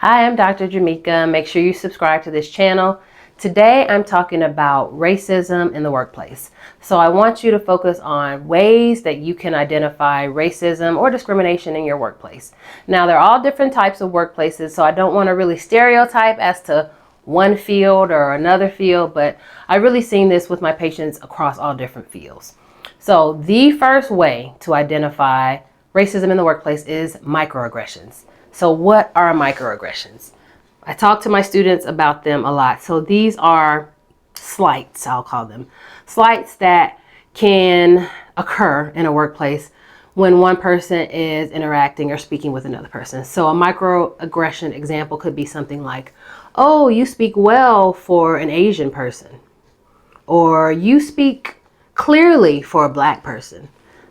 Hi, I'm Dr. Jamika. Make sure you subscribe to this channel. Today I'm talking about racism in the workplace. So I want you to focus on ways that you can identify racism or discrimination in your workplace. Now, they're all different types of workplaces, so I don't want to really stereotype as to one field or another field, but I've really seen this with my patients across all different fields. So the first way to identify racism in the workplace is microaggressions. So what are microaggressions? I talk to my students about them a lot. So these are slights, I'll call them. Slights that can occur in a workplace when one person is interacting or speaking with another person. So a microaggression example could be something like, oh, you speak well for an Asian person, or you speak clearly for a Black person.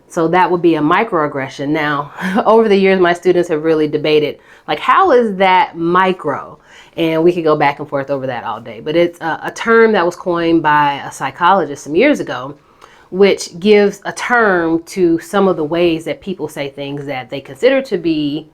So that would be a microaggression. Now, over the years, my students have really debated, like, how is that micro? And we could go back and forth over that all day. But it's a term that was coined by a psychologist some years ago, which gives a term to some of the ways that people say things that they consider to be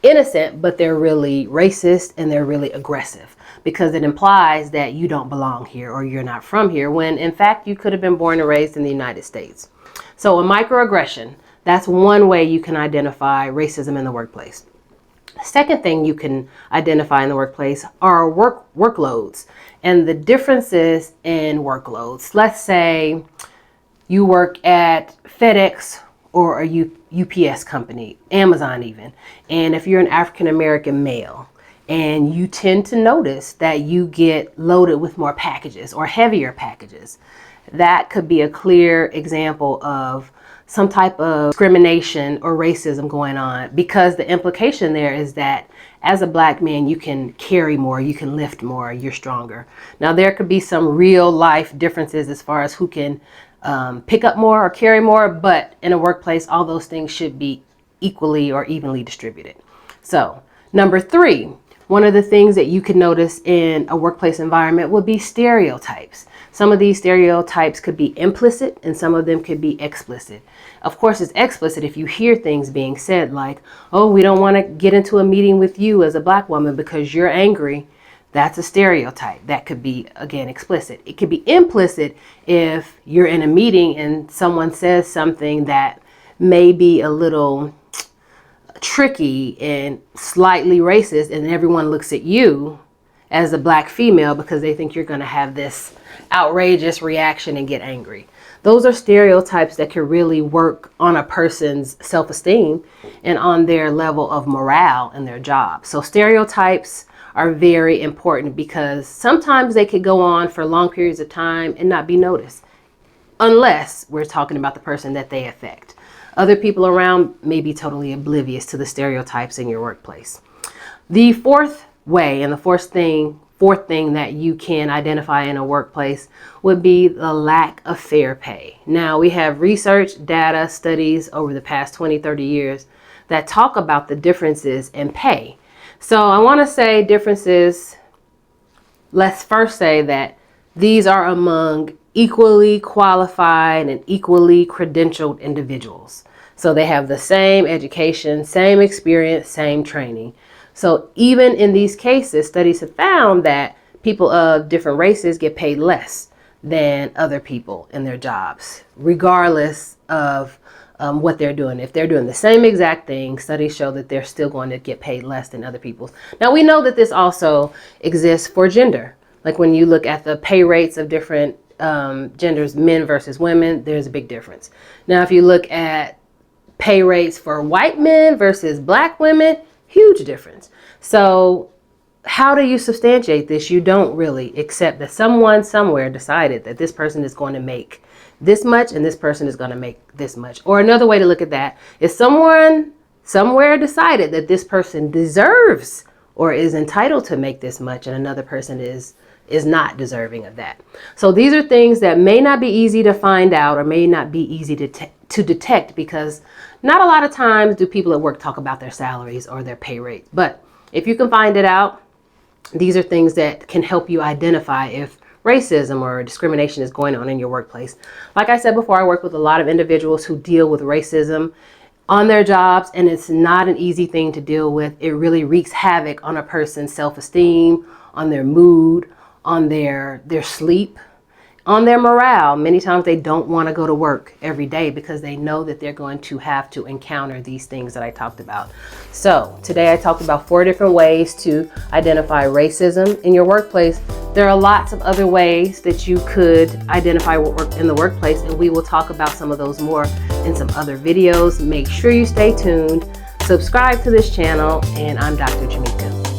innocent, but they're really racist and they're really aggressive, because it implies that you don't belong here or you're not from here, when in fact you could have been born and raised in the United States. So a microaggression, that's one way you can identify racism in the workplace. Second thing you can identify in the workplace are workloads and the differences in workloads. Let's say you work at FedEx or a UPS company, Amazon even, and if you're an African American male, and you tend to notice that you get loaded with more packages or heavier packages, that could be a clear example of some type of discrimination or racism going on, because the implication there is that as a Black man, you can carry more, you can lift more, you're stronger. Now, there could be some real life differences as far as who can pick up more or carry more, but in a workplace, all those things should be equally or evenly distributed. So, number 3, one of the things that you can notice in a workplace environment would be stereotypes. Some of these stereotypes could be implicit and some of them could be explicit. Of course, it's explicit if you hear things being said like, oh, we don't want to get into a meeting with you as a Black woman because you're angry. That's a stereotype. That could be, again, explicit. It could be implicit if you're in a meeting and someone says something that may be a little tricky and slightly racist, and everyone looks at you as a Black female because they think you're going to have this outrageous reaction and get angry. Those are stereotypes that can really work on a person's self-esteem and on their level of morale in their job. So stereotypes are very important because sometimes they could go on for long periods of time and not be noticed, unless we're talking about the person that they affect. Other people around may be totally oblivious to the stereotypes in your workplace. The fourth way and the fourth thing that you can identify in a workplace would be the lack of fair pay. Now, we have research, data, studies over the past 20, 30 years that talk about the differences in pay. So I want to say differences. Let's first say that these are among equally qualified and equally credentialed individuals. So they have the same education, same experience, same training. So even in these cases, studies have found that people of different races get paid less than other people in their jobs, regardless of what they're doing. If they're doing the same exact thing, studies show that they're still going to get paid less than other people. Now, we know that this also exists for gender. Like when you look at the pay rates of different genders, men versus women, there's a big difference. Now, if you look at pay rates for white men versus Black women, huge difference. So how do you substantiate this? You don't really, except that someone somewhere decided that this person is going to make this much and this person is going to make this much. Or another way to look at that is someone somewhere decided that this person deserves or is entitled to make this much and another person is not deserving of that. So these are things that may not be easy to find out or may not be easy to detect, because not a lot of times do people at work talk about their salaries or their pay rates. But if you can find it out, these are things that can help you identify if racism or discrimination is going on in your workplace. Like I said before, I work with a lot of individuals who deal with racism on their jobs, and it's not an easy thing to deal with. It really wreaks havoc on a person's self-esteem, on their mood, on their sleep, on their morale. Many times they don't want to go to work every day because they know that they're going to have to encounter these things that I talked about. So today I talked about 4 different ways to identify racism in your workplace. There are lots of other ways that you could identify in the workplace, and we will talk about some of those more in some other videos. Make sure you stay tuned, subscribe to this channel, and I'm Dr. Jamika.